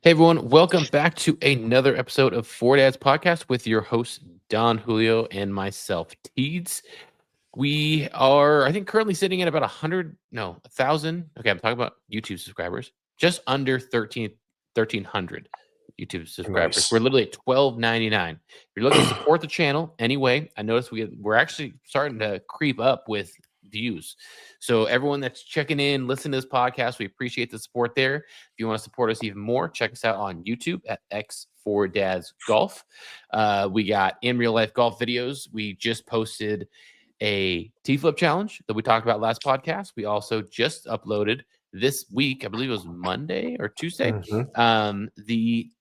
Hey everyone, welcome back to another episode of Fore podcast with your hosts Don, Julio, and myself, Teeds. We are, I think, currently sitting at about 1,000. Okay, I'm talking about YouTube subscribers, just under 1,300 YouTube subscribers. We're Nice. literally at $12.99. If you're looking to support the channel anyway, I noticed we're actually starting to creep up with views. So everyone that's checking in, listening to this podcast, we appreciate the support there. If you want to support us even more, check us out on YouTube at X4Dads Golf. We got in real life golf videos. We just posted a T-flip challenge that we talked about last podcast. We also just uploaded this week, I believe it was Monday or Tuesday, the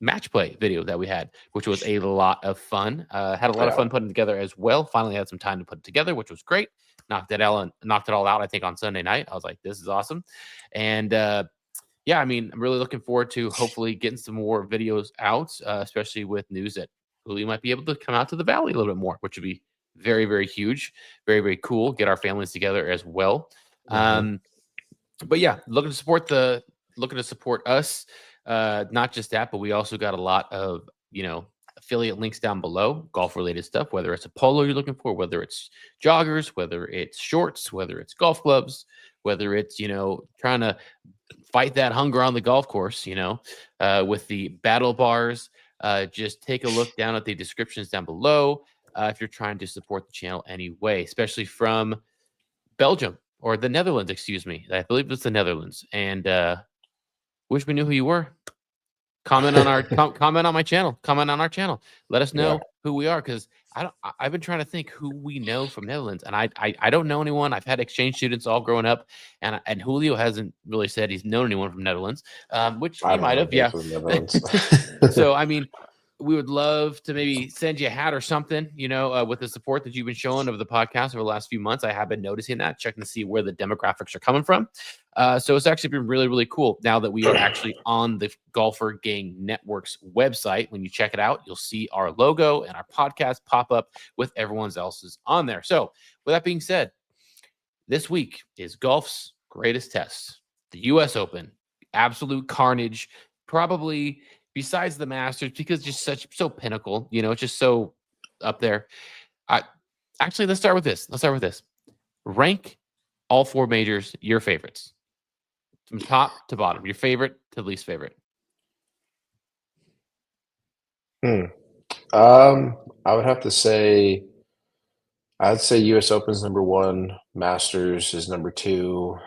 match play video that we had, which was a lot of fun. Had a lot of Yeah. fun putting it together as well. Finally had some time to put it together, which was great. Knocked it all out, I think, on Sunday night. I was like, this is awesome. And yeah, I mean, I'm really looking forward to hopefully getting some more videos out, especially with news that Julio might be able to come out to the Valley a little bit more, which would be very, very huge, very, very cool. Get our families together as well. But yeah, looking to support us. Not just that, but we also got a lot of affiliate links down below, golf related stuff, whether it's a polo you're looking for, whether it's joggers, whether it's shorts, whether it's golf clubs, whether it's trying to fight that hunger on the golf course, with the battle bars. Just take a look down at the descriptions down below if you're trying to support the channel anyway, especially from Belgium or the Netherlands, excuse me. I believe it's the Netherlands. And wish we knew who you were. Comment on our comment on my channel. Comment on our channel. Let us know who we are, because I've been trying to think who we know from Netherlands, and I don't know anyone. I've had exchange students all growing up, and Julio hasn't really said he's known anyone from Netherlands, which I he don't might know have, anyone yeah. from the Netherlands. So I mean, we would love to maybe send you a hat or something, with the support that you've been showing over the podcast over the last few months. I have been noticing that, checking to see where the demographics are coming from. So it's actually been really, really cool now that we are actually on the Golfer Gang Network's website. When you check it out, you'll see our logo and our podcast pop up with everyone else's on there. So with that being said, this week is golf's greatest test, the U.S. Open. Absolute carnage, probably besides the Masters, because just so pinnacle, it's just so up there. I Actually, let's start with this. Rank all four majors your favorites from top to bottom. Your favorite to least favorite. I would have to say, I'd say U.S. Open's number one, Masters is number two,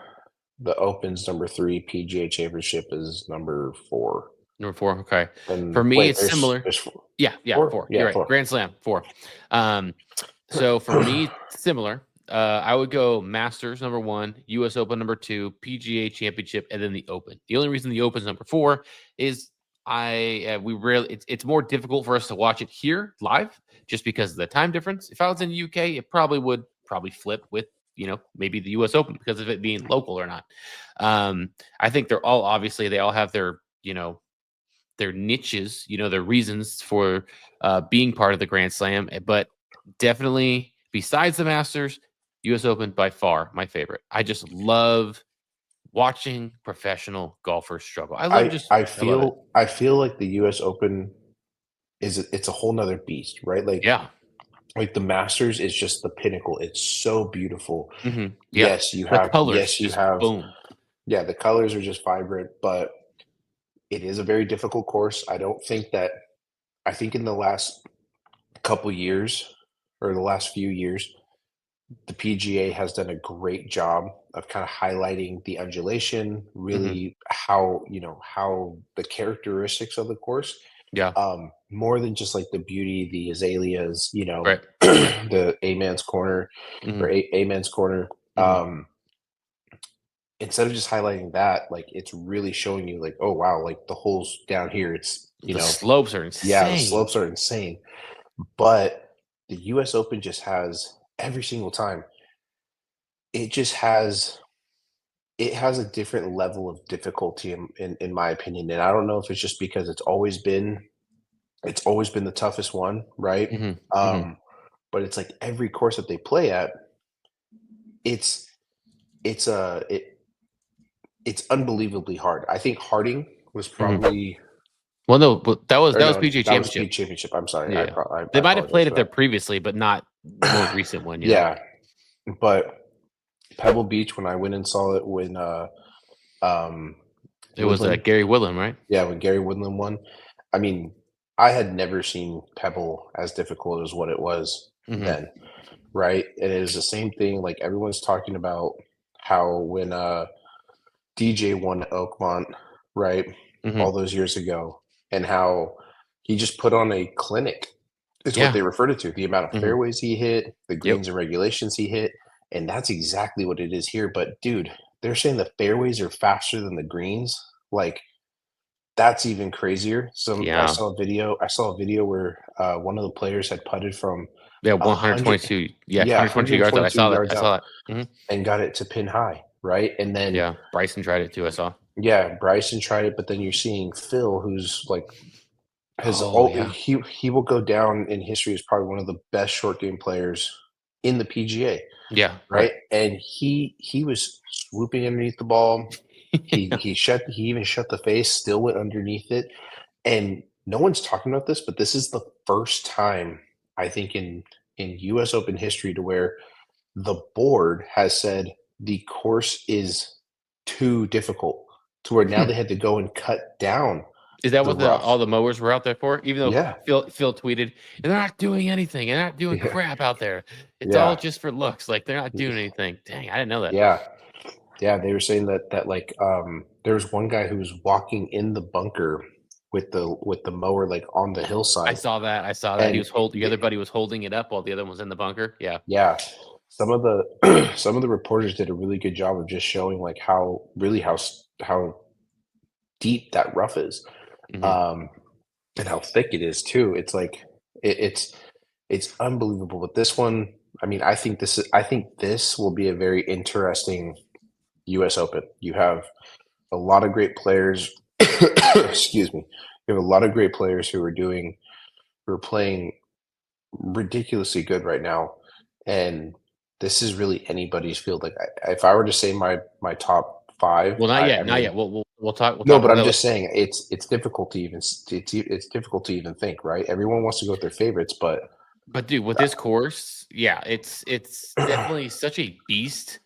the Open's number three, PGA Championship is number four. Number four. Okay. And For me, wait, it's similar. there's four. Yeah, Four? four. Yeah, You're right. four. Grand Slam, four. So for me, similar. I would go Masters number one, U.S. Open number two, PGA Championship, and then the Open. The only reason the Open's number four is it's more difficult for us to watch it here live just because of the time difference. If I was in the UK, it would flip with maybe the U.S. Open because of it being local or not. I think they're all obviously they all have their their niches, their reasons for being part of the Grand Slam, but definitely besides the Masters, U.S. Open by far my favorite. I just love watching professional golfers struggle. I love it. I feel like the U.S. Open it's a whole nother beast, right? Yeah. Like the Masters is just the pinnacle. It's so beautiful. Yeah. Yes, you The have. colors Yes, you just have. boom. Yeah, the colors are just vibrant, but it is a very difficult course. I think in the last couple years or the last few years, the PGA has done a great job of kind of highlighting the undulation, really how the characteristics of the course, Yeah. more than just like the beauty, the azaleas, Right. the A-man's corner or A-man's corner. Instead of just highlighting that, like it's really showing you like, oh wow, like the holes down here, it's the slopes are insane. yeah, the slopes are insane. But the US Open just has every single time, it just has a different level of difficulty in my opinion. And I don't know if it's just because it's always been the toughest one, right? But it's like every course that they play at, it's unbelievably hard. I think Harding was Mhm. probably, Well, no, but that was or no, PGA that was Championship. Speed Championship. I'm sorry. Yeah. I They might have apologize played for it there that. previously, but not more recent one, you know? Yeah, but Pebble Beach, when I went and saw it when um, It was, Woodland, Gary Woodland, right? yeah, when Gary Woodland won, I mean, I had never seen Pebble as difficult as what it was Mhm. then, right? And it was the same thing. Like everyone's talking about how when DJ won at Oakmont, right, Mhm. all those years ago, and how he just put on a clinic. Is what Yeah. they referred it to. The amount of Mhm. fairways he hit, the Yep. greens and regulations he hit, and that's exactly what it is here. But dude, they're saying the fairways are faster than the greens. Like that's even crazier. Some Yeah. I saw a video where one of the players had putted from Yeah, 100, 122. Yeah, yeah, 122 yards out. I 122 saw that. yards I out saw that. Mhm. and got it to pin high, right? And then Yeah, Bryson tried it too, I saw. yeah, Bryson tried it, but then you're seeing Phil, who's like has Oh, all yeah. he will go down in history as probably one of the best short game players in the PGA, Yeah, right. right? And he was swooping underneath the ball. Yeah. He even shut the face, still went underneath it. And no one's talking about this, but this is the first time I think in US Open history to where the board has said the course is too difficult to where now Hmm. they had to go and cut down Is that the what the rough. all the mowers were out there for? Even though Yeah. Phil tweeted, "They're not doing anything. They're not doing Yeah. crap out there. It's all Yeah. just for looks. Like, they're not doing anything." Dang, I didn't know that. Yeah. Yeah, they were saying that like there was one guy who was walking in the bunker with the mower like on the I hillside. saw that. I saw that. He And was the other buddy was holding it up while the other one was in the bunker. Yeah. yeah, some of the some of the reporters did a really good job of just showing like how really how deep that rough is. Mhm. Um and how thick it is too. It's like it's it's unbelievable. But this one, I mean, I think this will be a very interesting US Open. You have a lot of great players. Excuse me. You have a lot of great players who are playing ridiculously good right now, and this is really anybody's field. Like, if I were to say my top five, Well, not yet. I Not mean, yet. We'll talk. We'll no, talk but about I'm that. just saying it's difficult to even it's difficult to even think, right? Everyone wants to go with their favorites, but But dude, with this course, yeah, it's definitely such a beast,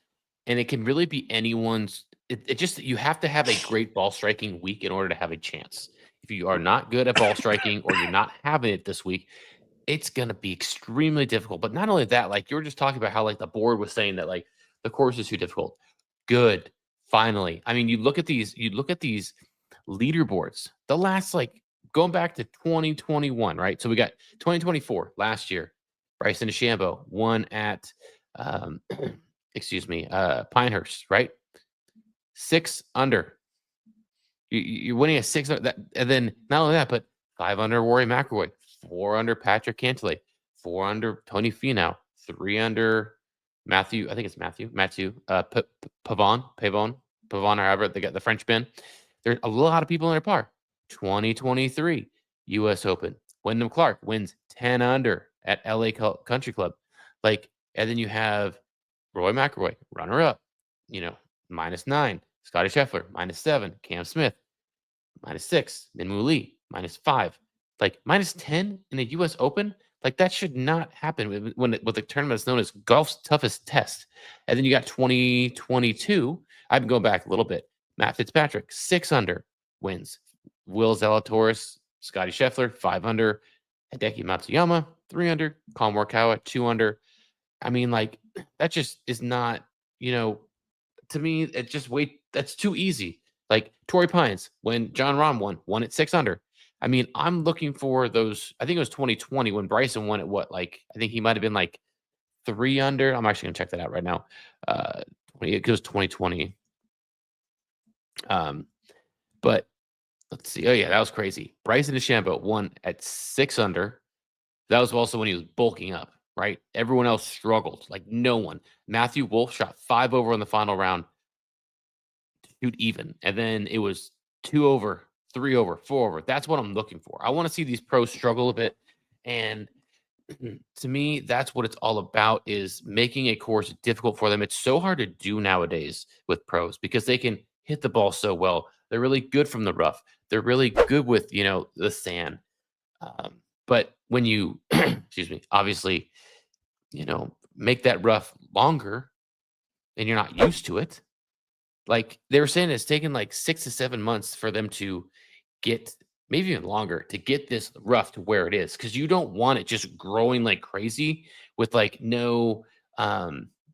and it can really be anyone's. It just you have to have a great ball striking week in order to have a chance. If you are not good at ball striking or you're not having it this week, it's gonna be extremely difficult. But not only that, like you were just talking about how like the board was saying that like the course is too difficult. Good, finally. I mean, you look at these leaderboards. The last like going back to 2021, right? So we got 2024 last year. Bryson DeChambeau won at um excuse me, Pinehurst, right? 6 under. You're winning at 6 under that, and then not only that, but 5 under Rory McIlroy, 4 under Patrick Cantlay, 4 under Tony Finau, 3 under Matthew. I think it's Matthew Pavon, or however they got the French bin. There's a lot of people in their par. 2023 U.S. Open. Wyndham Clark wins 10 under at L.A. Country Club. Like, and then you have Roy McIlroy, runner up, -9. Scotty Scheffler, -7. Cam Smith, -6. Minwoo Lee, -5. Like -10 in a U.S. Open, like that should not happen with the tournament is known as golf's toughest test. And then you got 2022. I've been going back a little bit. Matt Fitzpatrick, 6 under, wins. Will Zalatoris, Scotty Scheffler, 5 under. Hideki Matsuyama, 3 under. Colin Morikawa, 2 under. I mean, like that just is not, you know, to me, it just wait. That's too easy. Like Torrey Pines, when John Rahm won at 6 under. I mean, I'm looking for those. I think it was 2020 when Bryson won at what? Like, I think he might have been like 3 under. I'm actually gonna check that out right now. Uh, it goes 2020. Um, but let's see. Oh yeah, that was crazy. Bryson DeChambeau won at 6 under. That was also when he was bulking up. Right, everyone else struggled. Like no one. Matthew Wolf shot 5 over in the final round, shoot even. And then it was 2 over, 3 over, 4 over. That's what I'm looking for. I want to see these pros struggle a bit. And to me, that's what it's all about is making a course difficult for them. It's so hard to do nowadays with pros because they can hit the ball so well. They're really good from the rough. They're really good with the sand. But when you, excuse me, obviously, make that rough longer and you're not used to it. Like they were saying, it's taken like 6 to 7 months for them to get, maybe even longer, to get this rough to where it is, because you don't want it just growing like crazy with like no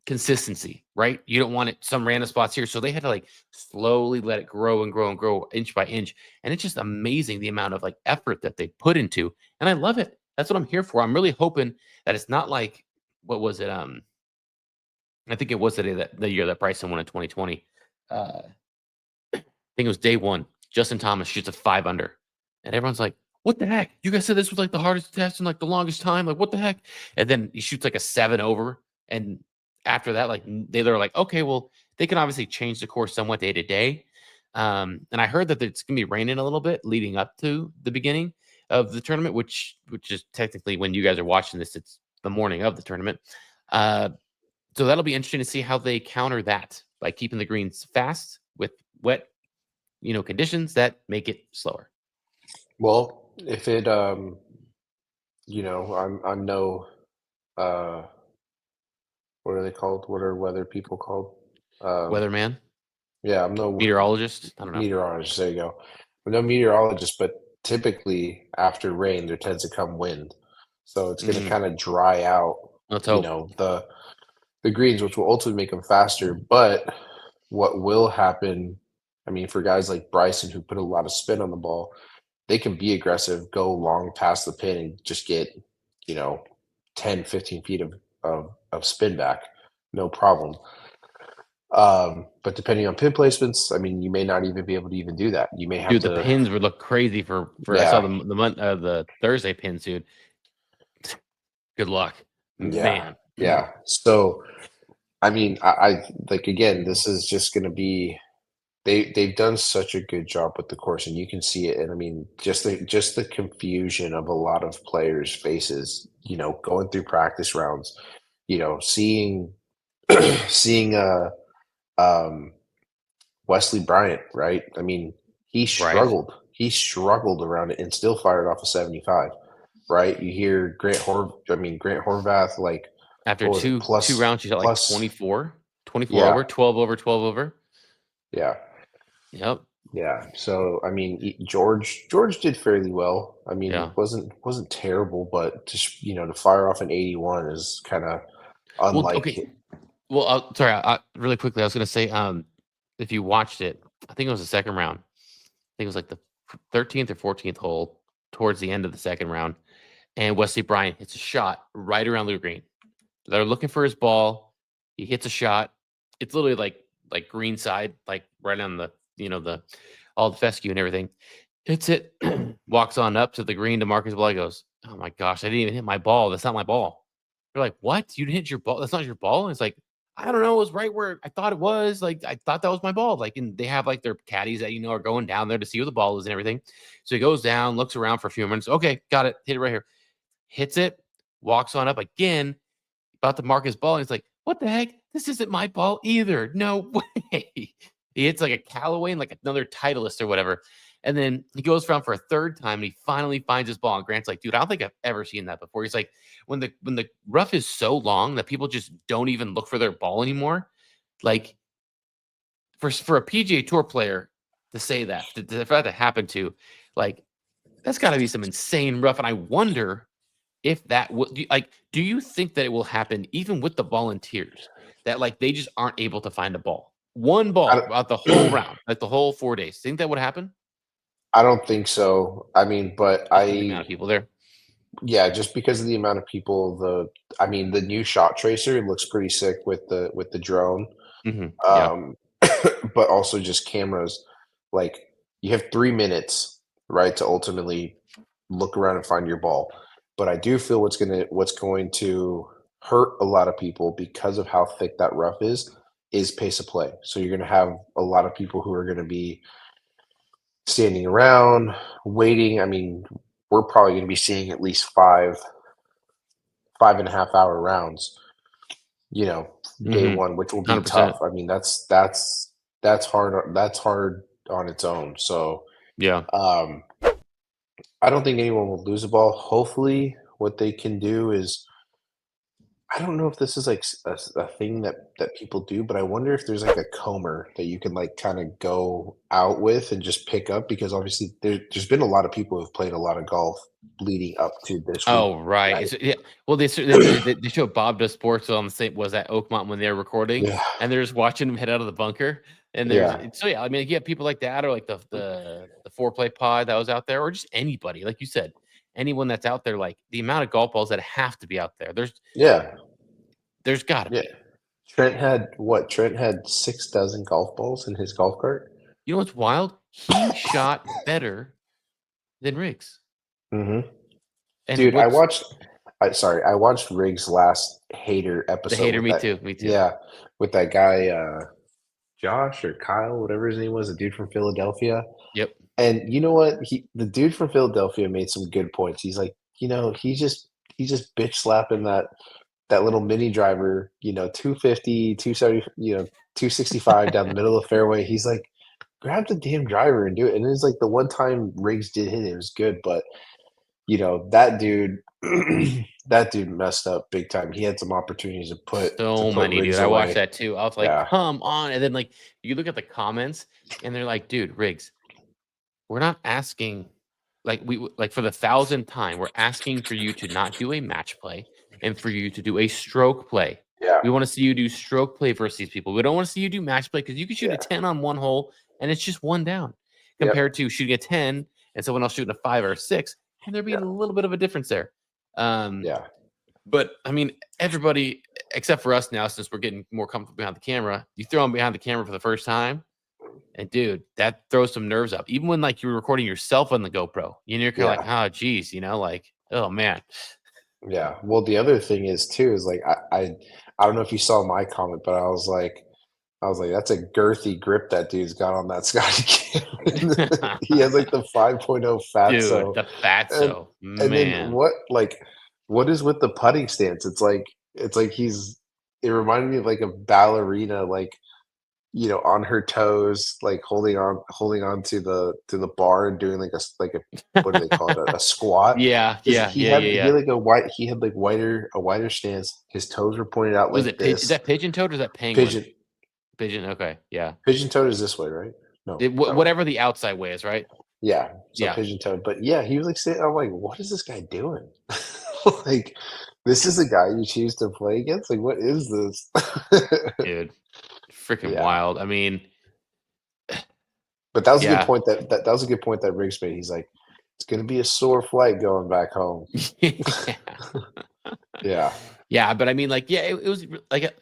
consistency, right? You don't want it some random spots here. So they had to like slowly let it grow and grow and grow inch by inch. And it's just amazing the amount of like effort that they put into. And I love it. That's what I'm here for. I'm really hoping that it's not like, what was it? I think it was the year that Bryson won in 2020. Uh, I think it was day one. Justin Thomas shoots a 5 under, and everyone's like, "What the heck? You guys said this was like the hardest test in like the longest time. Like, what the heck?" And then he shoots like a 7 over, and after that, like they're like, "Okay, well, they can obviously change the course somewhat day to day." And I heard that it's gonna be raining a little bit leading up to the beginning of the tournament, which is technically when you guys are watching this, it's the morning of the tournament. Uh, so that'll be interesting to see how they counter that by keeping the greens fast with wet conditions that make it slower. Well, if it, I'm no, uh, what are they called? What are weather people called? Um, Weatherman, yeah, I'm no meteorologist. I don't know. meteorologist. There you go. I'm no meteorologist, but typically after rain, there tends to come wind. So it's going to Mm, kind of dry out, let's hope. the greens, which will ultimately make them faster. But what will happen, I mean, for guys like Bryson who put a lot of spin on the ball, they can be aggressive, go long past the pin and just get, you know, 10, 15 feet of spin back. No problem. But depending on pin placements, I mean, you may not even be able to even do that. You may have Dude, the to, pins would look crazy for I saw yeah, the Thursday pins, dude. Good luck, yeah, man. yeah. So, I mean, I like again, this is just going to be they've done such a good job with the course, and you can see it. And I mean, just the confusion of a lot of players' faces, going through practice rounds, seeing seeing um Wesley Bryant, right? I mean, he Right. struggled. He struggled around it and still fired off a 75, right? You hear Grant Horvath, like, After what was it? two rounds, you shot like Plus, 24 yeah, over, 12 over, 12 over. yeah, Yep. yeah. So, I mean, George did fairly well. I mean, Yeah. wasn't terrible, but just, to fire off an 81 is kind of Well, unlike, okay. Well, sorry. Really quickly, I was gonna say, if you watched it, I think it was the second round. I think it was like the 13th or 14th hole towards the end of the second round, and Wesley Bryant hits a shot right around the green. They're looking for his ball. He hits a shot. It's literally like green side, like right on the the all the fescue and everything. Hits it, walks on up to the green to Marcus Ball. He goes, "Oh my gosh, I didn't even hit my ball. That's not my ball." They're like, "What? You didn't hit your ball? That's not your ball?" And it's like, I don't know. It was right where I thought it was. Like I thought that was my ball. Like, and they have like their caddies that are going down there to see where the ball is and everything. So he goes down, looks around for a few minutes. Okay, got it. Hit it right here. Hits it. Walks on up again, about to mark his ball. And he's like, "What the heck? This isn't my ball either. No way." He hits like a Callaway and like another Titleist or whatever. And then he goes around for a third time and he finally finds his ball. And Grant's like, "Dude, I don't think I've ever seen that before." He's like, when the rough is so long that people just don't even look for their ball anymore. Like for a PGA Tour player to say that, for that to happen to, like, that's got to be some insane rough. And I wonder if that will, do you think that it will happen even with the volunteers, that like they just aren't able to find a ball, one I ball throughout the whole don't, round, like the whole 4 days? Think that would happen I don't think so. I mean, but just with the amount of people there? yeah, just because of the amount of people, I mean, the new shot tracer looks pretty sick with the drone. Yeah. Um, but also just cameras. Like, you have 3 minutes, right, to ultimately look around and find your ball. But I do feel what's going to hurt a lot of people because of how thick that rough is pace of play. So you're gonna have a lot of people who are gonna be standing around, waiting. I mean, we're probably gonna be seeing at least 5.5 hour rounds, day one, which will be 100%. tough. I mean, that's hard. That's hard on its own. So, Yeah. I don't think anyone will lose a ball. Hopefully, what they can do is I don't know if this is like a thing that people do, but I wonder if there's like a comber that you can like kind of go out with and just pick up because obviously there's been a lot of people who've played a lot of golf leading up to this week, Oh, right. right? It's, yeah. Well, they show Bob does sports on the same was at Oakmont when they were recording, Yeah, and they're just watching him head out of the bunker. And there's yeah, so yeah, I mean, you have people like that, or like the foreplay pod that was out there, or just anybody, like you said, anyone that's out there. Like the amount of golf balls that have to be out there. yeah, There's got to yeah. be. Trent had what? Trent had 6 dozen golf balls in his golf cart. You know what's wild? He shot better than Riggs. Hmm. And Dude, I what's watched. I watched Riggs' last hater the episode hater? with Me that. too. Me too. Yeah, with that guy. Josh or Kyle, whatever his name was, a dude from Philadelphia. Yep. And you know what? The dude from Philadelphia made some good points. He's like, he's just bitch slapping that little mini driver, 250, 270, 265 down the middle of the fairway. He's like, grab the damn driver and do it. And it's like the one time Riggs did hit it, it was good, but that dude that dude messed up big time. He had some opportunities to So put many, dude. Riggs I watched away. that too. I was like, Yeah. come on. And then like you look at the comments and they're like, dude, Riggs, we're not asking like like for the 1,000th time, we're asking for you to not do a match play and for you to do a stroke play. Yeah. We want to see you do stroke play versus these people. We don't want to see you do match play because you can shoot a Yeah. 10 on one hole and it's just one down Yep. compared to shooting a 10 and someone else shooting a 5 or a 6. And there being Yeah. a little bit of a difference there. Yeah. But I mean, everybody except for us now, since we're getting more comfortable behind the camera, you throw them behind the camera for the first time, and dude, that throws some nerves up. Even when like you're recording yourself on the GoPro, you're kind of like, Yeah. oh, geez, like, oh man, Yeah. Well, the other thing is too is like I don't know if you saw my comment, but I was like, that's a girthy grip that dude's got on that Scotty Cameron. He has like the 5.0 dude, fatso. the And fatso, and then man. what is with the putting stance? It's like it reminded me of like a ballerina, like on her toes, like holding on to the bar and doing like what do they call it? A squat. Yeah, Because yeah, yeah, yeah, he yeah. had like a wider stance. His toes were pointed out Was like it is this. that pigeon toed or is that penguin? Pigeon Pigeon. Okay, yeah. pigeon toed is this way, right? No, that way. Whatever the outside way is, right? Yeah, so Yeah, pigeon toed. But yeah, he was like sitting. I'm like, what is this guy doing? Like, this is the guy you choose to play against. Like, what is this? dude, freaking Yeah, wild. I mean, but that was a good yeah. point. That was a good point that Riggs made. He's like, it's gonna be a sore flight going back home. Yeah. Yeah, Yeah, but I mean, like, yeah, it was like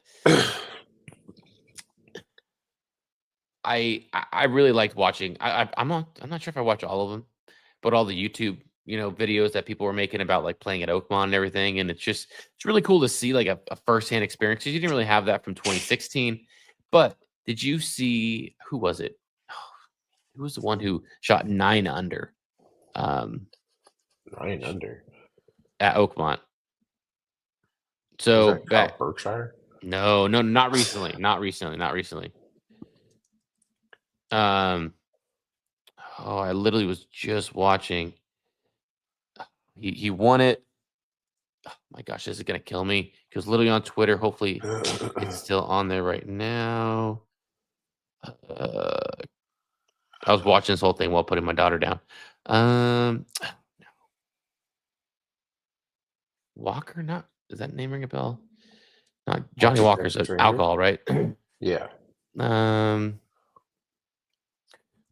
I really liked watching. I'm not sure if I watch all of them, but all the YouTube videos that people were making about like playing at Oakmont and everything, and it's really cool to see like a firsthand experience. 'Cause you didn't really have that from 2016. But did you see who was it? Who was the one who shot 9 under um, 9 under. at Oakmont? Was So that Kyle back Berkshire? no, not recently, not recently. Um, oh, I literally was just watching. He won it. Oh my gosh, this is gonna kill me because literally on Twitter. Hopefully, it's still on there right now. Uh, I was watching this whole thing while putting my daughter down. Um, Walker, not does that name ring a bell? Not Johnny Walker Walker's Texas Ranger. alcohol, right? Yeah, um,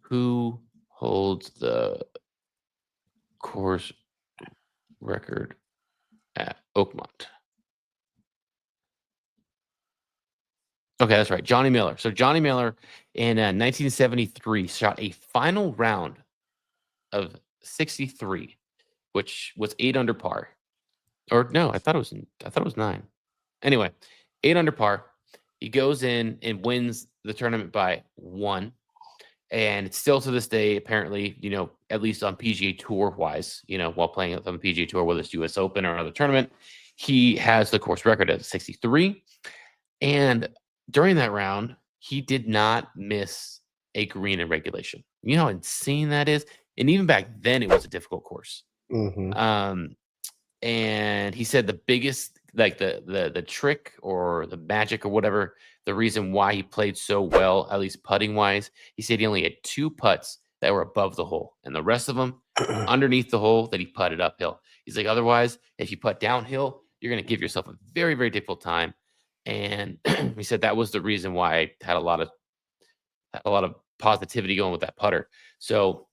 who holds the course record at Oakmont? Okay, that's right. Johnny Miller. So Johnny Miller in 1973 shot a final round of 63, which was 8 under par. Or no, I thought it was 9. Anyway, 8 under par. He goes in and wins the tournament by 1. And it's still to this day, apparently, at least on PGA Tour wise, while playing on the PGA Tour, whether it's US Open or another tournament, he has the course record at 63. And during that round, he did not miss a green in regulation. You know how insane that is? And even back then, it was a difficult course. Mm-hmm. And he said the biggest, like the trick or the magic or whatever, the reason why he played so well, at least putting wise, he said he only had 2 putts that were above the hole, and the rest of them underneath the hole that he putted uphill. He's like, otherwise, if you putt downhill, you're going to give yourself a very, very difficult time. And he said that was the reason why I had a lot of positivity going with that putter. So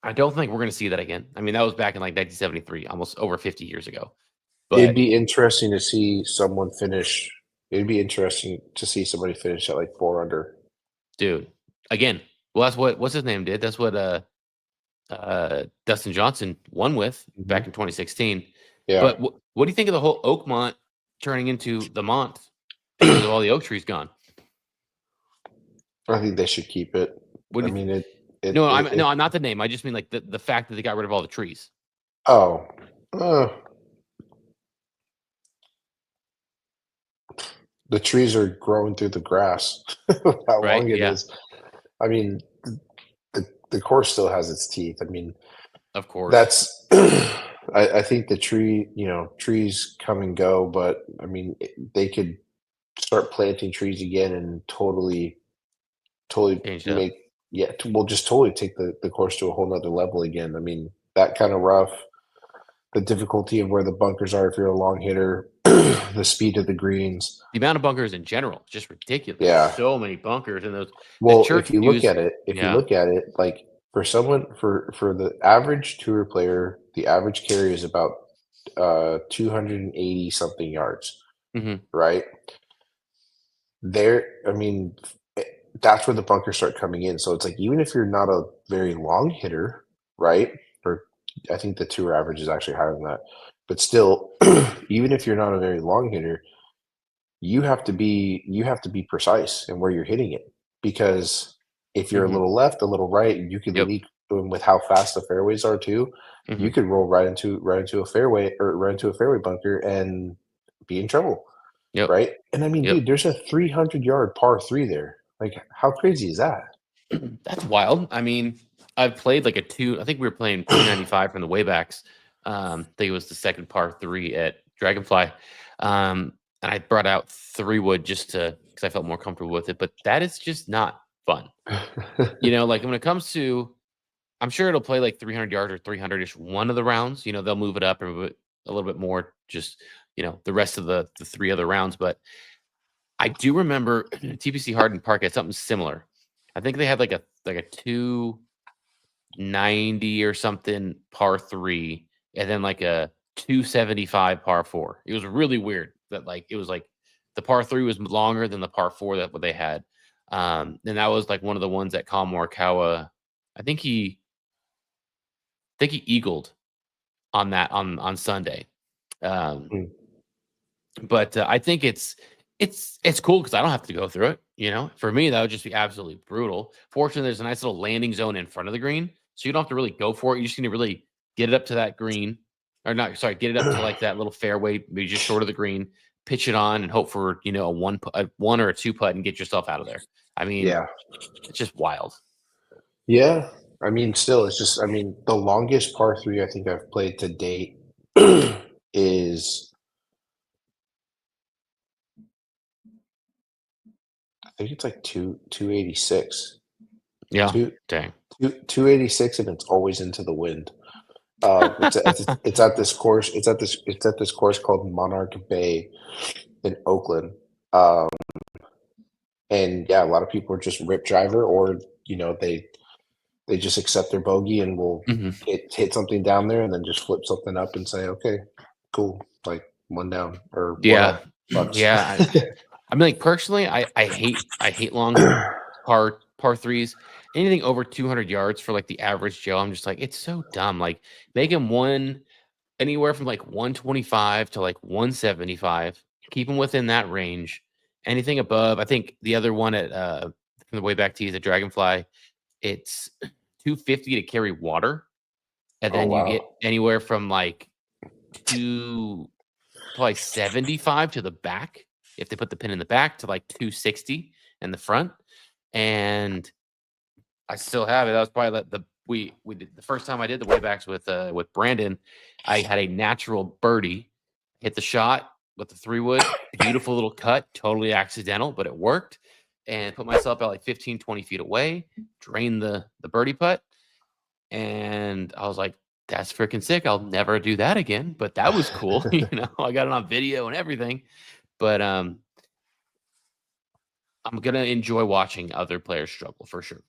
I don't think we're going to see that again. I mean, that was back in like 1973, almost over 50 years ago. It'd But be interesting to see someone finish. It'd be interesting to see somebody finish at like 4 under. dude, again, well, that's what's his name did. That's what Dustin Johnson won with Mm-hmm. back in 2016. Yeah, But what do you think of the whole Oakmont turning into the Mont because of all the oak trees gone? I think they should keep it. What I do you? mean, No, I'm not the name. I just mean like the fact that they got rid of all the trees. Oh, the trees are growing through the grass. How Right? long it Yeah, is. I mean, the course still has its teeth. I mean, of course. that's. I think the trees come and go, but I mean, they could start planting trees again and totally Changed up. make we'll just totally take the course to a whole nother level again. I mean, that kind of rough, the difficulty of where the bunkers are if you're a long hitter, the speed of the greens. The amount of bunkers in general is just ridiculous. There's Yeah. so many bunkers and the Well, church views. if you Yeah. look at it, like for someone for the average tour player, the average carry is about 280 something yards, Hmm. right? I mean, that's where the bunkers start coming in. So it's like even if you're not a very long hitter, right? Or I think the tour average is actually higher than that. But still, even if you're not a very long hitter, you have to be precise in where you're hitting it, because if you're a Hmm. little left, a little right, you could Yep. leak, with how fast the fairways are too. Hmm. You could roll right into a fairway, or right into a fairway bunker and be in trouble, Yep. right? And I mean, Yep. dude, there's a 300-yard par three there. Like, how crazy is that? That's wild. I mean, I've played like I think we were playing 295 from the waybacks. I think it was the second par 3 at Dragonfly. And I brought out 3-wood just because I felt more comfortable with it. But that is just not fun. Like when it comes to, I'm sure it'll play like 300 yards or 300-ish one of the rounds. They'll move it up a little bit more, just, the rest of the 3 other rounds. But I do remember TPC Hardin Park had something similar. I think they had like a 290 or something par 3, and then like a 275 par 4. It was really weird that like it was like the par 3 was longer than the par 4 that what they had. And that was like one of the ones that Colin Morikawa, I think he eagled on that on Sunday. Um, Mm. But I think it's cool because I don't have to go through it. For me that would just be absolutely brutal. Fortunately, there's a nice little landing zone in front of the green, so you don't have to really go for it. You just need to really get it up to that green, or not. Sorry, get it up to like that little fairway, maybe just short of the green. Pitch it on and hope for a one or a 2 putt and get yourself out of there. I mean, Yeah. it's just wild. Yeah. I mean, still, it's just, I mean, the longest par three I think I've played to date is, I think it's like 286. Yeah, Two, dang. 286, and it's always into the wind. It's at this course. It's at this course called Monarch Bay in Oakland. Um, and yeah, a lot of people are just rip driver, or they just accept their bogey and will Hmm. hit something down there and then just flip something up and say, okay, cool, like one down or one Yeah, up, bucks. yeah. I mean, like personally, I hate long par threes. Anything over 200 yards for like the average Joe, I'm just like, it's so dumb. Like make him anywhere from like 125 to like 175. Keep him within that range. Anything above, I think the other one at from the way back tees at Dragonfly, it's 250 to carry water, and Oh then you get wow. anywhere from like two probably 75 to the back if they put the pin in the back, to like 260 in the front. And I still have it. That was probably we did the first time I did the waybacks with Brandon. I had a natural birdie, hit the shot with the 3-wood, beautiful little cut, totally accidental, but it worked. And put myself at like 15, 20 feet away, drained the birdie putt, and I was like, "That's freaking sick! I'll never do that again." But that was cool, I got it on video and everything. But I'm gonna enjoy watching other players struggle for sure.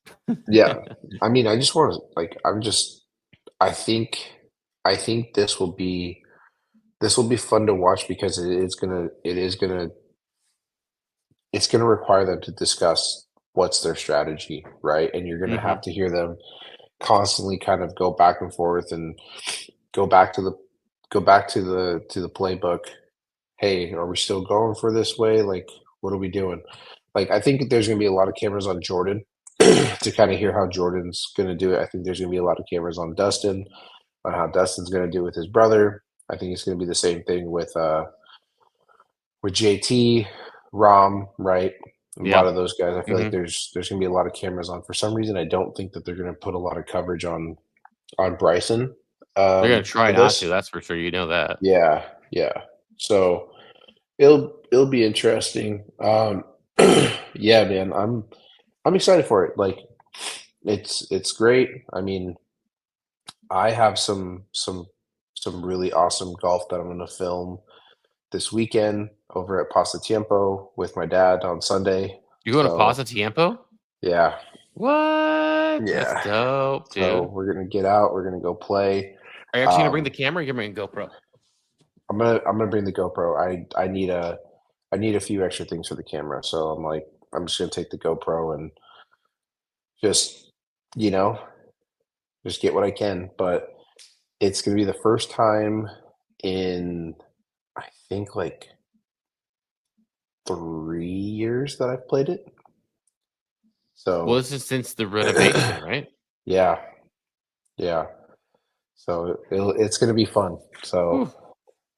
Yeah. I mean, I just want to like I think this will be fun to watch because it's gonna require them to discuss what's their strategy, right? And you're gonna Hmm. have to hear them constantly kind of go back and forth and go back to the go back to the playbook. Hey, are we still going for this way? Like, what are we doing? Like, I think there's gonna be a lot of cameras on Jordan to kind of hear how Jordan's gonna do it. I think there's gonna be a lot of cameras on Dustin on how Dustin's gonna do with his brother. I think it's gonna be the same thing with JT, Rom, right? A lot Yeah. of those guys. I feel like Hmm. there's gonna be a lot of cameras on. For some reason, I don't think that they're gonna put a lot of coverage on Bryson They're gonna try for not to. this. That's for sure. You know that. Yeah, yeah. So it'll be interesting. Yeah, man, I'm excited for it. Like it's great. I mean, I have some really awesome golf that I'm gonna film this weekend over at Pasatiempo with my dad on Sunday. You going to So Pasa Tiempo? yeah, What? That's yeah. dope, So dude. we're gonna get out. We're gonna go play. Are you actually gonna bring the Um, camera? Or you're gonna bring a GoPro? I'm gonna bring the GoPro. I need a few extra things for the camera. So I'm like I'm just gonna take the GoPro and just you know just get what I can. But it's gonna be the first time in I think like 3 years that I've played it. Well, So this is since the renovation, right? yeah, yeah. So it's gonna be fun. So Whew.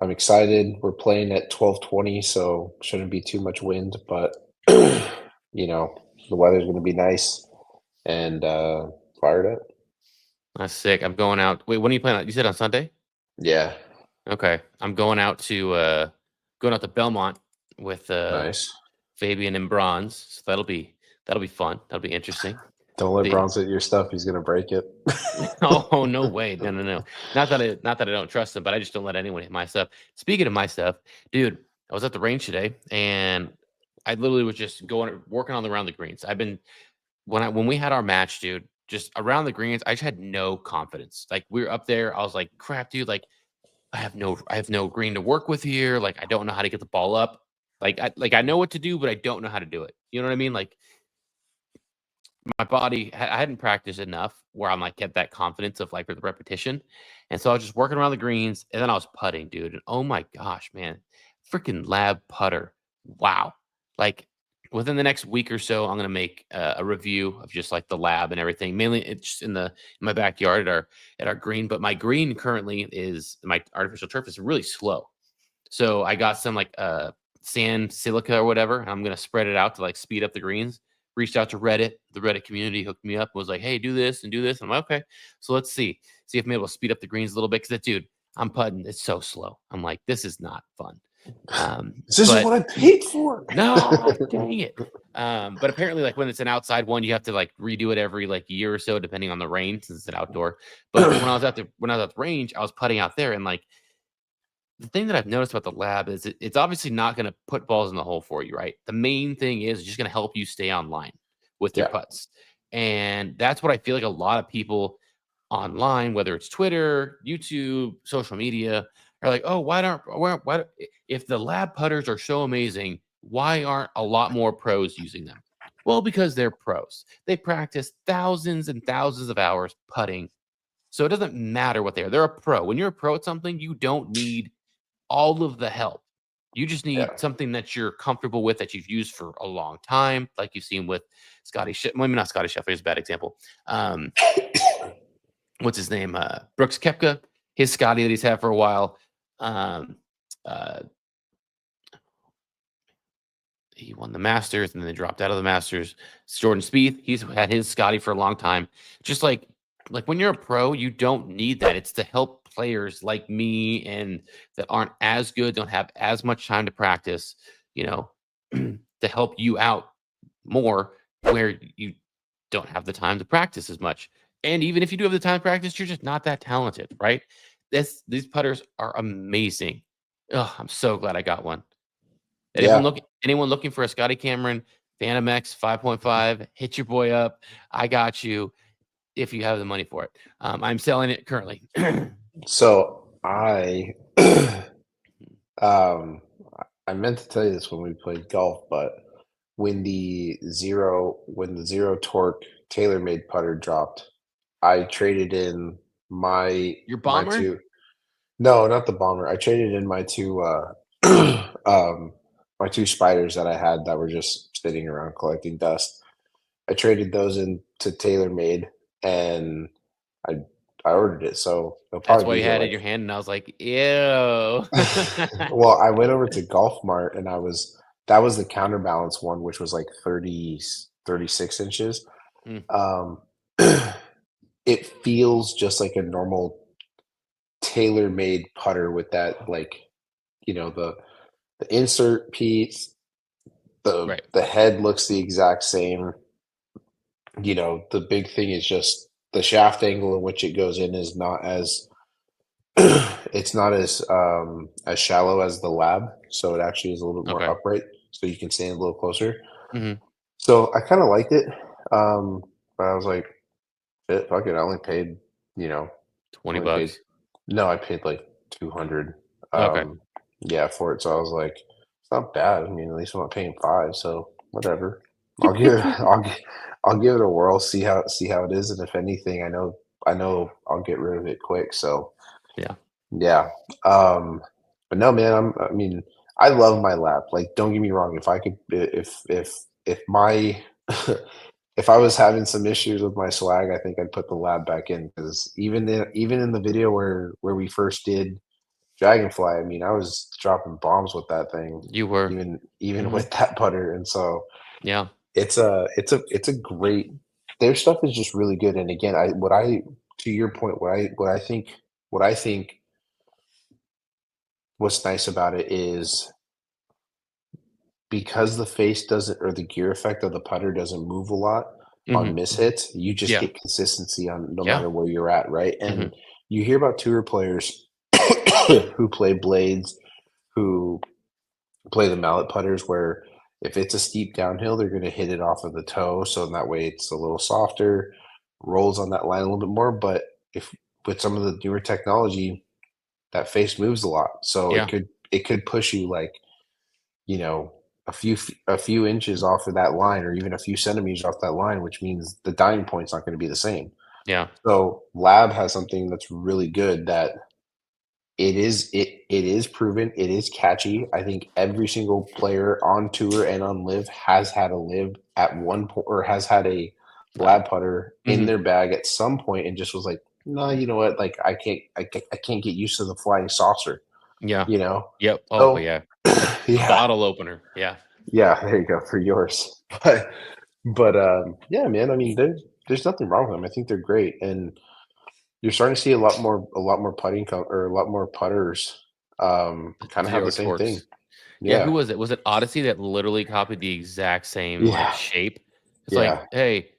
I'm excited. We're playing at 12:20, so shouldn't be too much wind, but you know, the weather's gonna be nice and fired up. That's sick. I'm going out. Wait, when are you planning? You said on Sunday? Yeah, Okay. I'm going out to Belmont with nice. Fabian and Bronze. So that'll be fun. That'll be interesting. Don't let The Bronze hit your stuff. He's gonna break it. Oh, no way. No, no, no. Not that I don't trust him, but I just don't let anyone hit my stuff. Speaking of my stuff, dude, I was at the range today and I literally was just working on around the greens. I've been when we had our match, dude, just around the greens, I just had no confidence. Like we were up there, I was like, crap, dude, like I have no green to work with here. Like I don't know how to get the ball up. Like I know what to do, but I don't know how to do it. You know what I mean? Like my body, I hadn't practiced enough where I'm like get that confidence of like with the repetition. And so I was just working around the greens and then I was putting, dude. And oh my gosh, man, freaking lab putter. Wow. Like within the next week or so, I'm gonna make a review of just like the lab and everything. Mainly it's just in my backyard at our green. But my green currently is my artificial turf is really slow. So I got some like sand silica or whatever. And I'm gonna spread it out to like speed up the greens. Reached out to Reddit. The Reddit community hooked me up. Was like, hey, do this and do this. I'm like, okay. So let's see if I'm able to speed up the greens a little bit. Because dude, I'm putting. It's so slow. I'm like, this is not fun. This isn't what But I paid for. no, dang it. But apparently, like when it's an outside one, you have to like redo it every like year or so, depending on the rain, since it's an outdoor. But when I was at the range, I was putting out there, and like the thing that I've noticed about the lab is it's obviously not going to put balls in the hole for you, right? The main thing is just going to help you stay online with your Yeah, putts. And that's what I feel like a lot of people online, whether it's Twitter, YouTube, social media, are like, oh, if the lab putters are so amazing, why aren't a lot more pros using them? Well, because they're pros. They practice thousands and thousands of hours putting. So it doesn't matter what they are. They're a pro. When you're a pro at something, you don't need all of the help. You just yeah. need something that you're comfortable with that you've used for a long time, like you've seen with maybe not Scotty Scheffler is a bad example. What's his name? Brooks Koepka, his Scotty that he's had for a while. Um, uh, he won the Masters, and then they dropped out of the Masters. Jordan Spieth, he's had his Scotty for a long time. Just like when you're a pro, you don't need that. It's to help players like me and that aren't as good, don't have as much time to practice, you know, to help you out more where you don't have the time to practice as much. And even if you do have the time to practice, you're just not that talented, right? These putters are amazing. Oh, I'm so glad I got one. Yeah. Anyone looking for a Scotty Cameron Phantom X 5.5, hit your boy up. I got you if you have the money for it. I'm selling it currently. So um, I meant to tell you this when we played golf, but when the zero torque TaylorMade putter dropped, I traded in my Your my bomber? two. No, not the bomber. I traded in my two my two spiders that I had that were just sitting around collecting dust. I traded those in to TaylorMade, and I I ordered it, so it'll That's probably why be you here had it in like your hand, and I was like, ew. well, I went over to Golf Mart and that was the counterbalance one, which was like 36 inches. Mm, Um, it feels just like a normal tailor-made putter with that, like, the insert piece, right. the head looks the exact same. The big thing is just the shaft angle in which it goes in is not as it's not as shallow as the lab, so it actually is a little bit more Okay. upright, so you can stand a little closer. Hmm. So I kind of liked it, but I was like, "Shit, fuck it." I only paid, you know, 20 only paid. bucks. No, I paid like 200. Okay. Yeah, for it. So I was like, it's not bad. I mean, at least I'm not paying five, so whatever. I'll give it. I'll give it a whirl. See how it is, and if anything, I know I'll get rid of it quick. So Yeah. yeah. Um, but no, man, I mean, I love my lap. Like, don't get me wrong. If I could, if my, if I was having some issues with my swag, I think I'd put the lab back in because even in the video where we first did Dragonfly, I mean, I was dropping bombs with that thing, You were. even Hmm. with that putter, and so Yeah. it's a great. Their stuff is just really good. And again, I to your point, what I think what's nice about it is because the face doesn't or the gear effect of the putter doesn't move a lot on Hmm. mishits, you just Yeah. get consistency on no Yeah. matter where you're at, right? Hmm. And you hear about tour players who play blades, who play the mallet putters, where if it's a steep downhill, they're going to hit it off of the toe, so in that way it's a little softer, rolls on that line a little bit more. But if with some of the newer technology, that face moves a lot, so it Yeah. could push you like you know, a few inches off of that line or even a few centimeters off that line, which means the dying point's not going to be the same. Yeah. So Lab has something that's really good that it is proven, it is catchy. I think every single player on tour and on live has had a live at one point or has had a Lab. lab putter in Hmm. their bag at some point and just was like, no, you know what? Like I can't get used to the flying saucer, Yeah. you know? Yep. Oh, So yeah. A yeah. bottle opener. Yeah. Yeah, there you go for yours. But yeah, man. I mean, there's nothing wrong with them. I think they're great, and you're starting to see a lot more putting or a lot more putters kind of have Zero the same thing. torques. Yeah, who Yeah, was it? Was it Odyssey that literally copied the exact same like yeah, shape? It's like, yeah, hey,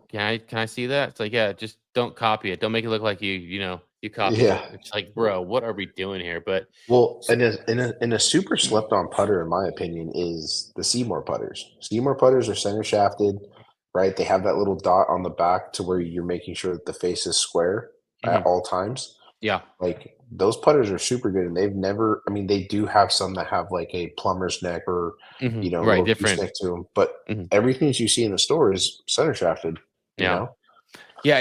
can I see that? It's like, yeah, just don't copy it. Don't make it look like you copied it. yeah. It's like, bro, what are we doing here? But Well, s- and a super slept on putter, in my opinion, is the Seymour putters. Seymour putters are center shafted, right? They have that little dot on the back to where you're making sure that the face is square at mhm, all times. yeah, Like, those putters are super good, and they've never I mean, they do have some that have, like, a plumber's neck or, a right, little different. gooseneck to them, but Mhm, everything that you see in the store is center shafted, you yeah, know? yeah.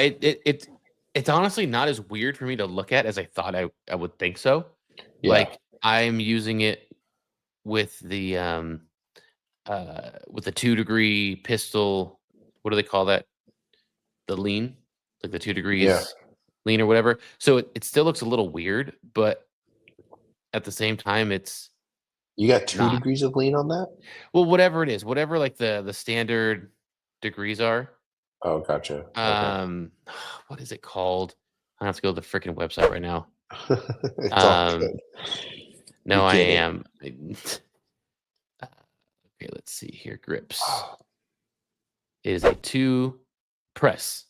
It's honestly not as weird for me to look at as I thought I would think so. Yeah. Like I'm using it with the 2-degree pistol. What do they call that? The lean, like the 2 Yeah. degrees lean or whatever. So it still looks a little weird, but at the same time, You got 2 not. degrees of lean on that? Well, whatever it is, whatever like the standard degrees are. Oh, gotcha. Okay. What is it called? I have to go to the freaking website right now. It's all Um, good. no, We I get it. am. Okay, let's see here. Grips. It is a 2 press.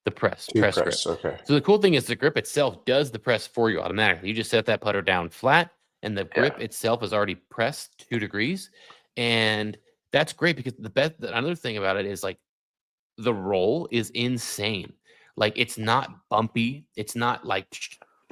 The press 2 grip. press, okay. So the cool thing is the grip itself does the press for you automatically. You just set that putter down flat, and the grip Yeah. itself is already pressed 2 degrees, and that's great because another thing about it is like the roll is insane. Like it's not bumpy. It's not like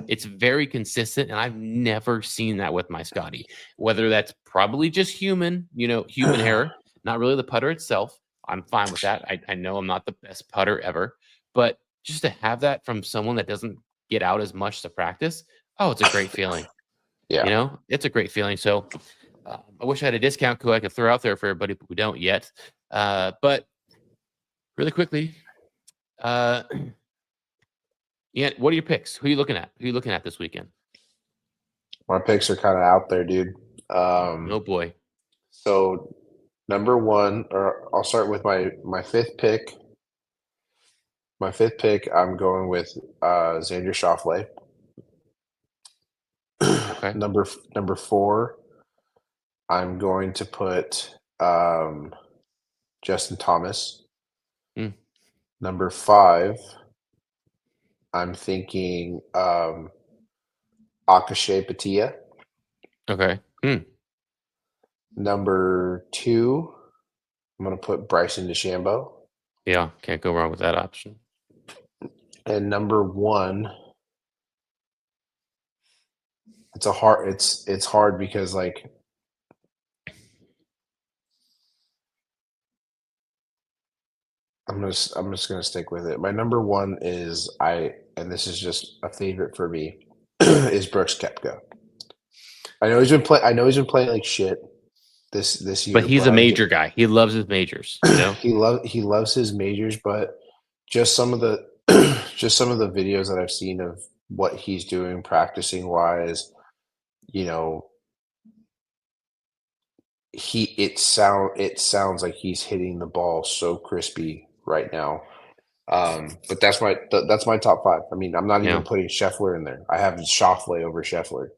it's very consistent, and I've never seen that with my Scotty. Whether that's probably just human, human error, not really the putter itself. I'm fine with that. I know I'm not the best putter ever, but just to have that from someone that doesn't get out as much to practice, oh, it's a great feeling. Yeah. It's a great feeling. So I wish I had a discount code I could throw out there for everybody, but we don't yet. But really quickly, yeah, what are your picks? Who are you looking at? Who are you looking at this weekend? My picks are kinda out there, dude. Oh boy. So number 1, or I'll start with my 5th pick. My 5th pick, I'm going with, Xander Schauffele. Okay. Number 4, I'm going to put, Justin Thomas. Mm, Number 5, I'm thinking, Akshay Patia. okay. Number 2, I'm gonna put Bryson DeChambeau. Yeah, can't go wrong with that option. And number 1, it's hard because, like, I'm just gonna stick with it. My number 1 is and this is just a favorite for me, is Brooks Koepka. I know he's been playing like shit this But year, he's a but major guy. He loves his majors, he loves his majors, but just some of the just some of the videos that I've seen of what he's doing practicing wise, you know, it sounds like he's hitting the ball so crispy right now. But that's my top 5. I mean, I'm not even Yeah. putting Scheffler in there. I have Schauffele over Scheffler.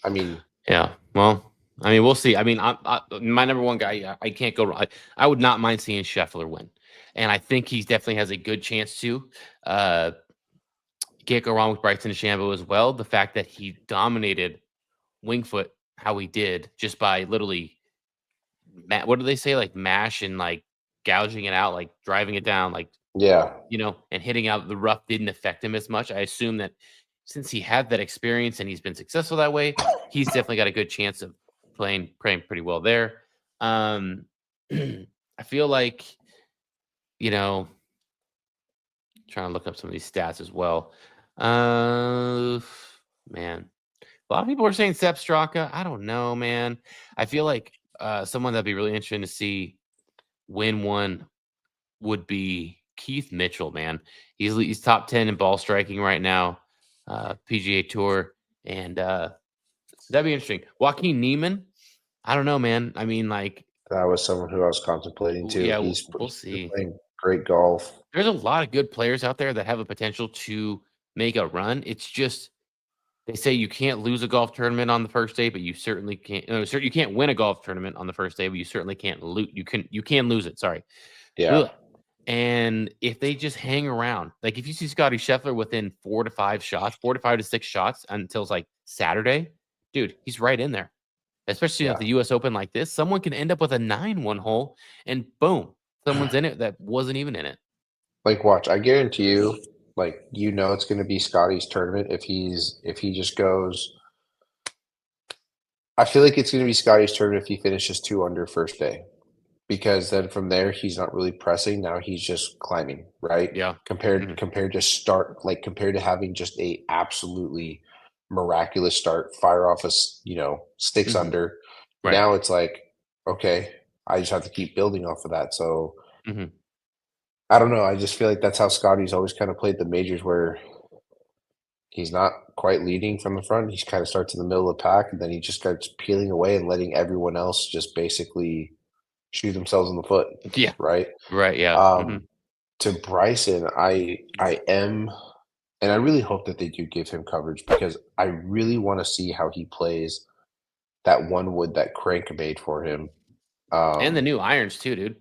I mean, Yeah. Well, I mean, we'll see. I mean, my number one guy, I can't go wrong. I would not mind seeing Scheffler win. And I think he definitely has a good chance to. Uh, can't go wrong with Bryson DeChambeau as well. The fact that he dominated Wingfoot how he did just by literally what do they say? Like mash and like gouging it out, like driving it down, like yeah, and hitting out the rough didn't affect him as much. I assume that since he had that experience and he's been successful that way, he's definitely got a good chance of playing pretty well there. I feel like, you know, trying to look up some of these stats as well. Man, a lot of people are saying Sepp Straka. I don't know, man. I feel like someone that'd be really interesting to see win one would be Keith Mitchell, man. He's top 10 in ball striking right now, PGA Tour, and that'd be interesting. Joaquin Neiman, I don't know, man. I mean, like, that was someone who I was contemplating too. yeah, He's we'll see. playing great golf. There's a lot of good players out there that have a potential to make a run. It's just they say you can't lose a golf tournament on the first day, but you certainly can't. No, you can't win a golf tournament on the first day, but you certainly can't lose. You can lose it. Sorry. Yeah, Ugh. And if they just hang around, like if you see Scotty Scheffler within 4 to 5 shots, 4 to 5 to 6 shots until it's like Saturday, dude, he's right in there. Especially at yeah. the US Open like this, someone can end up with a 9-1 hole and boom, someone's in it that wasn't even in it. Like, watch, I guarantee you, like, it's going to be Scotty's tournament if he just goes. I feel like it's going to be Scotty's tournament if he finishes 2 under first day, because then from there he's not really pressing. Now he's just climbing, right? Yeah. Compared to having just a absolutely miraculous start, fire off sticks Mhm. under. Right. Now it's like, okay, I just have to keep building off of that. So Mhm. I don't know. I just feel like that's how Scotty's always kind of played the majors, where He's not quite leading from the front. He kind of starts in the middle of the pack, and then he just starts peeling away and letting everyone else just basically shoot themselves in the foot, Yeah. right? Right. Yeah. To Bryson, I am, and I really hope that they do give him coverage because I really want to see how he plays that one wood that Crank made for him. And the Um, new irons too, dude.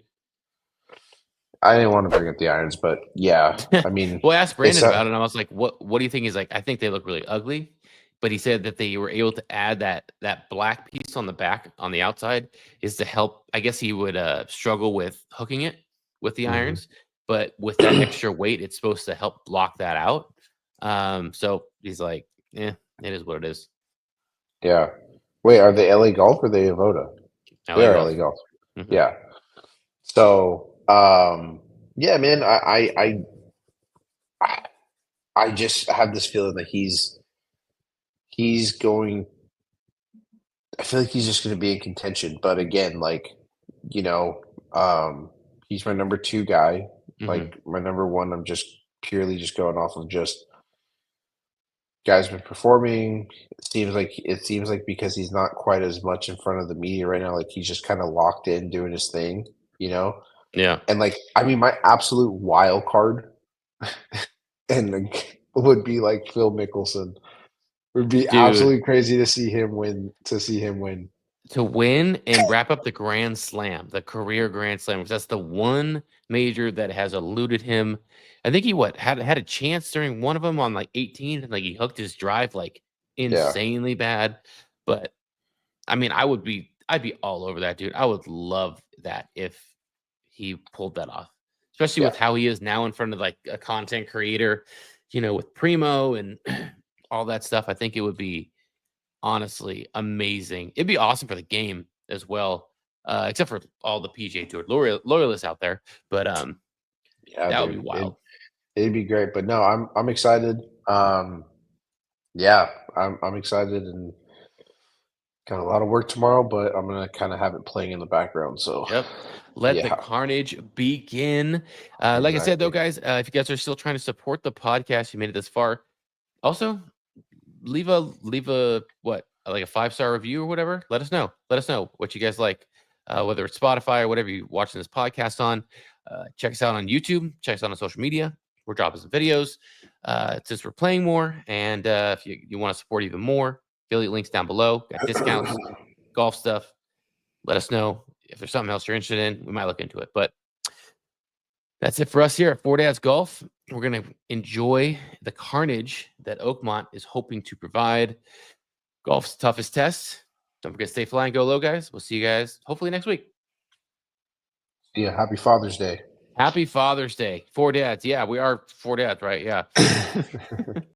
I didn't want to bring up the irons, but yeah, I mean, Well, I asked it's Brandon about it, and I was like, "What do you think?" He's like, "I think they look really ugly," but he said that they were able to add that black piece on the back on the outside is to help. I guess he would struggle with hooking it with the Mhm. irons, but with that extra weight, it's supposed to help block that out. So he's like, "Yeah, it is what it is." Yeah. Wait, are they LA Golf or they Avoda? They LA are LA Golf. Golf. Hmm. Yeah. So, yeah, man, I I just have this feeling that he's going. I feel like he's just going to be in contention. But again, like you know, he's my number two guy. Hmm. Like my number one, I'm just purely just going off of just guy's been performing. It seems like because he's not quite as much in front of the media right now, like he's just kind of locked in doing his thing, you know. Yeah, And like, I mean, my absolute wild card and like, would be like Phil Mickelson. Would be dude. absolutely crazy to see him win. To see him win. To win and wrap up the Grand Slam, the career Grand Slam, because that's the one major that has eluded him. I think he had a chance during one of them on like 18, and like he hooked his drive like Yeah, insanely bad. But I mean, I'd be all over that, dude. I would love that if he pulled that off, especially yeah, with how he is now in front of like a content creator, with Primo and all that stuff. I think it would be honestly amazing. It'd be awesome for the game as well, except for all the PGA Tour loyalists out there. But yeah, that would be dude. wild. It'd be great. But no, I'm excited. Yeah, I'm excited and got a lot of work tomorrow, but I'm gonna kind of have it playing in the background. So, Yep. Let the yeah, carnage begin. Like I said, though, exactly. guys, if you guys are still trying to support the podcast, you made it this far. Also, leave a what like a 5-star review or whatever. Let us know. Let us know what you guys like, whether it's Spotify or whatever you're watching this podcast on. Check us out on YouTube. Check us out on social media. We're dropping some videos since we're playing more. And if you want to support even more, affiliate links down below. Got discounts, golf stuff. Let us know if there's something else you're interested in. We might look into it. But that's it for us here at Fore Dads Golf. We're going to enjoy the carnage that Oakmont is hoping to provide. Golf's toughest test. Don't forget to stay fly and go low, guys. We'll see you guys hopefully next week. Yeah, happy Father's Day. Happy Father's Day. Fore Dads. Yeah, we are Fore Dads, right? Yeah.